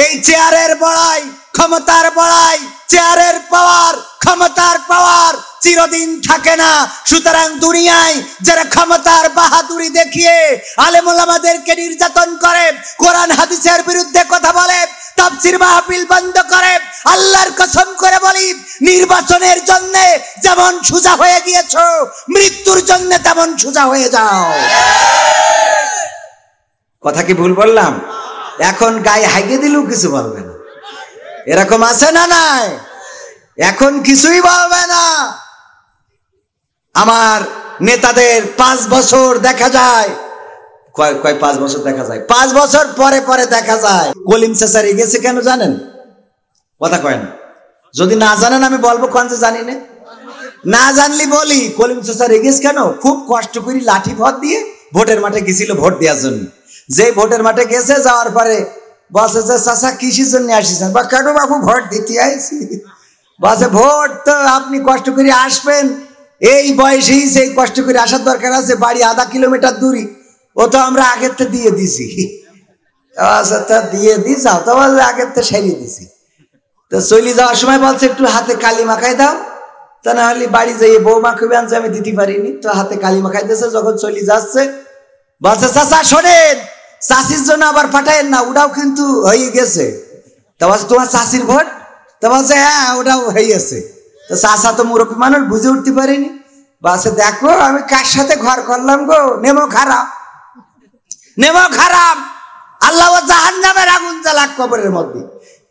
এই চেয়ারের বড়াই, ক্ষমতার বড়াই, চেয়ারের পাওয়ার, ক্ষমতার পাওয়ার চিরদিন থাকে না। সুতরাং দুনিয়ায় যারা ক্ষমতার বাহাদুরি দেখিয়ে আলেম ওলামাদেরকে নির্যাতন করে, কোরআন হাদিসের বিরুদ্ধে কথা বলে, তাফসীর মাহফিল বন্ধ করে, আল্লাহর কসম করে বলি, নির্বাচনের জন্য যেমন সোজা হয়ে গিয়েছো, মৃত্যুর জন্য তেমন সোজা হয়ে যাও। কথা কি ভুল বললাম? এখন গায়ে হাইগে দিলেও কিছু বলবে না, এরকম আছে না নাই? এখন কিছুই বলবে না। আমার নেতাদের 5 বছর দেখা যায়, কয় 5 বছর দেখা যায়, 5 বছর পরে পরে দেখা যায়। কলিম চাচা গেছে কেন জানেন? কথা কয় না। যদি না জানেন আমি বলবো, কোন যে জানি না জানলি বলি। কলিম চাচা গেছে কেন? খুব কষ্ট করে লাঠি ভোট দিয়ে ভোটের মাঠে গেছিল ভোট দেওয়ার জন্য। যে ভোটের মাঠে গেছে, যাওয়ার পরে বলছে যে চাচা কিসের জন্য আসিছেন? বা কেন বাবু ভোট দিতে আইছি। বলছে ভোট তো আপনি কষ্ট করে আসবেন, এই বয়সেই সেই কষ্ট করে আসার দরকার আছে, বাড়ি আধা কিলোমিটার দূরই, ও তো আমরা আগের থেকে দিয়ে দিছি। তা দিয়ে দিস, তো বলছে আগের থেকে সারিয়ে দিছি। তো চলে যাওয়ার সময় বলছে একটু হাতে কালি মাখাই দাও, তা না হলে বাড়ি যাইয়ে বউ মাখবে, আনছে আমি দিতে পারিনি, তো হাতে কালি মাখাই দিয়েছে। যখন চলে যাচ্ছে বলছে চাচা শোনেন, চাষির জন্য আবার পাঠায়েন না, ওটাও কিন্তু হয়ে গেছে। তা বলছে তোমার চাষির ভোট? তা বলছে হ্যাঁ ওটাও হয়ে গেছে। তো চাষা তো মুরব্বী মানুষ, বুঝে উঠতে পারিনি। বলছে দেখো আমি কার সাথে ঘর করলাম গো, নেমো খারাপ, নেমো খারাপ, আল্লাহ জাহান্নামের আগুন জ্বালাক কবরের মধ্যে।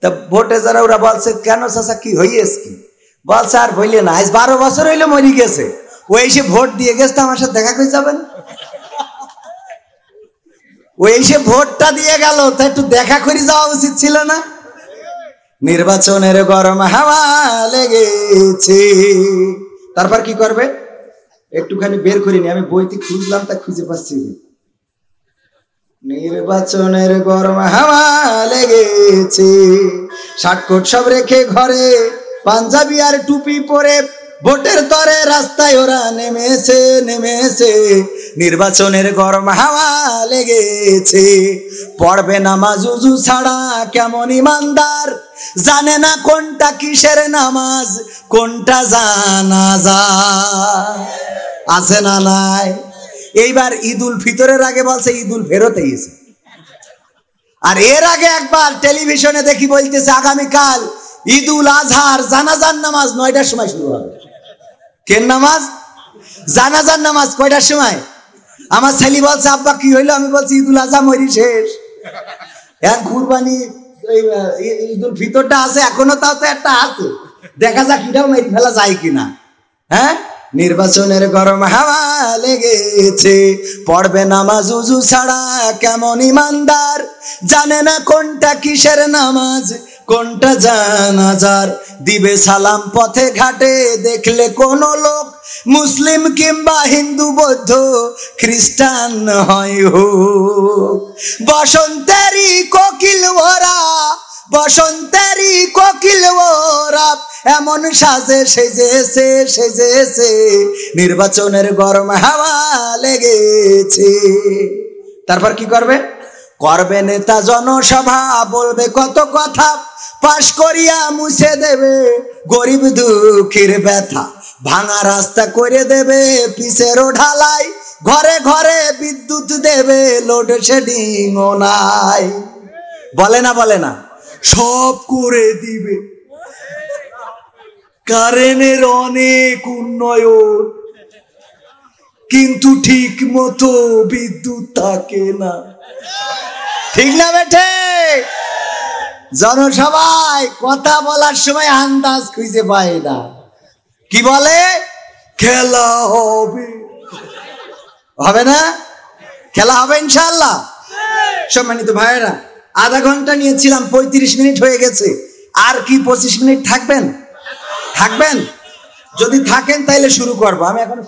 তা ভোটে যারা ওরা বলছে কেন চাচা কি হইয়েছে কি? বলছে আর বললে না, আজ 12 বছর হইলে মরি গেছে, ও এসে ভোট দিয়ে গেছে, আমার সাথে দেখা করে যাবেন। ও এসে ভোটটা দিয়ে গেল, তা একটু দেখা করে যাওয়া উচিত ছিল না? নির্বাচনের গরম হাওয়া লেগেছে। তারপর কি করবে? একটুখানি বের করিনি, আমি বইতে খুঁজলাম, তা খুঁজে পাচ্ছি। নির্বাচনের গরম হাওয়া লেগেছে, শার্টকোট সব রেখে ঘরে, পাঞ্জাবি আর টুপি পরে ভোটের তরে রাস্তায় ওরা নেমেছে নেমেছে। নির্বাচনের গরম হাওয়া লেগেছে, পড়বে নামাজ উজু ছাড়া কেমন ইমানদার, জানে না কোনটা কিসের নামাজ, কোনটা জানাজা। আছে না নাই? এইবার ঈদুল ফিতরের আগে বলছে ঈদুল ফেরত এসেছে, আর এর আগে একবার টেলিভিশনে দেখি বলতেছে আগামীকাল ঈদুল আজহার জানাজার নামাজ 9টার সময় শুরু হবে। কেন নামাজ? জানাজার নামাজ। কয়টার সময়? আমার ছেলে বলছে আব্বা কি হইলো? আমি বলছি ঈদুল আজহা মরি শেষ, এক কুরবানি ঈদুল ফিতরটা আছে এখনো, তাও তো একটা আছে, দেখা যাক এটাও মেরে ফেলা যায় কিনা। হ্যাঁ, নির্বাচনের গরম হাওয়া লেগেছে, পড়বে নামাজ উজু ছাড়া কেমন ইমানদার, জানে না কোনটা কিসের নামাজ, কোনটা জানাজার, দিবে সালাম পথে ঘাটে দেখলে কোন লোক, মুসলিম কিংবা হিন্দু বৌদ্ধ খ্রিস্টান হয় হোক। বসন্তেরই কোকিল ওরা, বসন্তেরই কোকিল ওরা, এমন সাজে সেজেছে সেজেছে, নির্বাচনের গরম হাওয়া লেগেছে। তারপর কি করবে? করবে নেতা জনসভা, বলবে কত কথা, পাশ করিয়া মুছে দেবে গরিব দুঃখীর ব্যথা, ভাঙা রাস্তা করে দেবে পিচেরও ঢালাই, ঘরে ঘরে বিদ্যুৎ দেবে, লোডশেডিং ও নাই। বলে না বলে না? সব করে দিবে, কারেন্টের অনেক উন্নয়ন, কিন্তু ঠিক মতো বিদ্যুৎ থাকে না। ঠিক না বেঠে? জনসভায় কথা বলার সময় আন্দাজ খুঁজে পায় না, কি বলে? খেলা হবে। হবে না? খেলা হবে ইনশাআল্লাহ। সম্মানিত ভাইয়েরা, আধা ঘন্টা নিয়েছিলাম, 35 মিনিট হয়ে গেছে। আর কি 25 মিনিট থাকবেন? থাকবেন? যদি থাকেন তাহলে শুরু করবো। আমি এখনো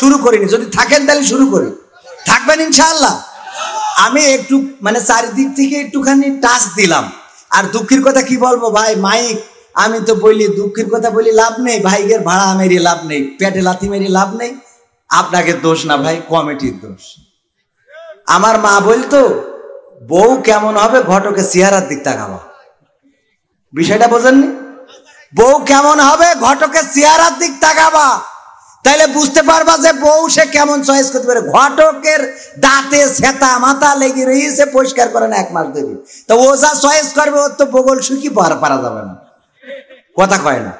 শুরু করিনি। যদি থাকেন তাহলে শুরু করি। থাকবেন ইনশাআল্লাহ? আমি একটু মানে চারিদিক থেকে একটুখানি টাচ দিলাম। আর দুঃখের কথা কি বলবো ভাই, মাইক আমি তো বলি, দুঃখের কথা বলি লাভ নেই, ভাইয়ের ভাড়া মেরে লাভ নেই, পেটে লাথি মেরে লাভ নেই। আপনাকে দোষ না ভাই, কমিটির দোষ। আমার মা বলতো বউ কেমন হবে ঘটকের চেহারার দিক তাকাবা। বিষয়টা বোঝেননি? বউ কেমন হবে ঘটকের চেহারার দিক তাকাবা, তাইলে বুঝতে পারবা যে বউ সে কেমন চয়েস করতে পারে। ঘটকের দাঁতে সেতা মাথা লেগে রয়েছে, পরিষ্কার করে না 1 মাস ধরে, তো ও যা চয়েস করবে ওর তো বগল শুকি পারা যাবে না, কথা কয় না।